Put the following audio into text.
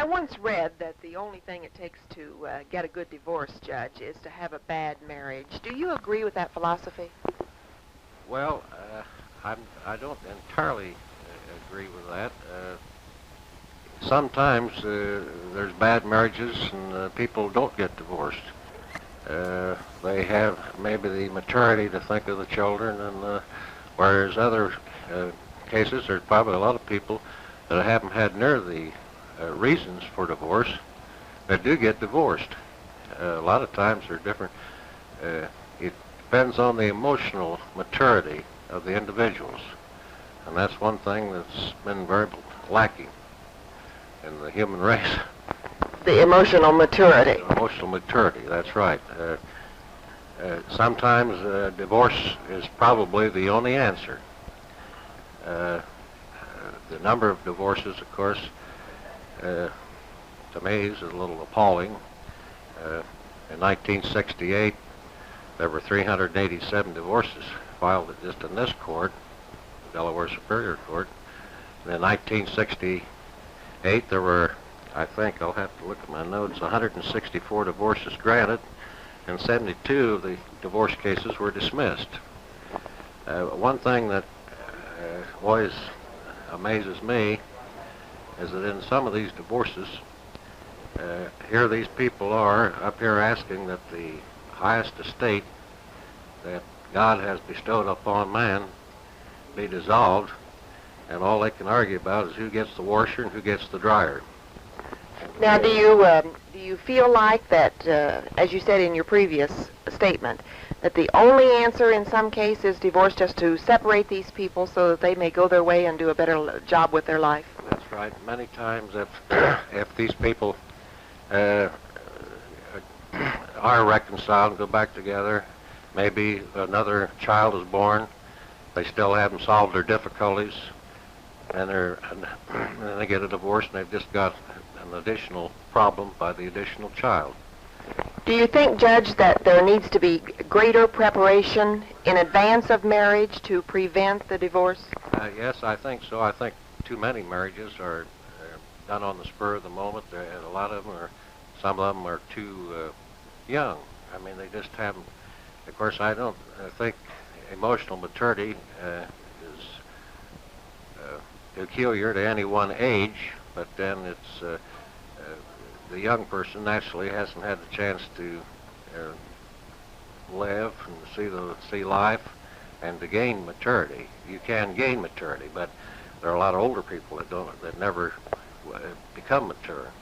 once read that the only thing it takes to get a good divorce, Judge, is to have a bad marriage. Do you agree with that philosophy? Well, I don't entirely agree with that. Sometimes there's bad marriages and people don't get divorced. They have maybe the maturity to think of the children, and whereas other cases, there's probably a lot of people that haven't had near the reasons for divorce that do get divorced. A lot of times they're different. It depends on the emotional maturity of the individuals, and that's one thing that's been very lacking in the human race. The emotional maturity. Emotional maturity, that's right. Sometimes divorce is probably the only answer. The number of divorces, of course, to me is a little appalling. In 1968, there were 387 divorces filed just in this court, the Delaware Superior Court. And in 1968, there were, I think, I'll have to look at my notes, 164 divorces granted, and 72 of the divorce cases were dismissed. One thing that always amazes me is that in some of these divorces, here these people are up here asking that the highest estate that God has bestowed upon man be dissolved, and all they can argue about is who gets the washer and who gets the dryer. Now, do you feel like that, as you said in your previous statement, that the only answer in some cases is divorce, just to separate these people so that they may go their way and do a better job with their life? That's right. Many times if these people are reconciled and go back together, maybe another child is born, they still haven't solved their difficulties, and they get a divorce, and they've just got an additional problem by the additional child. Do you think, Judge, that there needs to be greater preparation in advance of marriage to prevent the divorce? Yes, I think so. I think too many marriages are done on the spur of the moment, and a lot of them are, some of them are too young. I mean, they just haven't. Of course, I don't think emotional maturity is peculiar to any one age, but then it's the young person naturally hasn't had the chance to live and see life and to gain maturity. You can gain maturity, but there are a lot of older people that never become mature.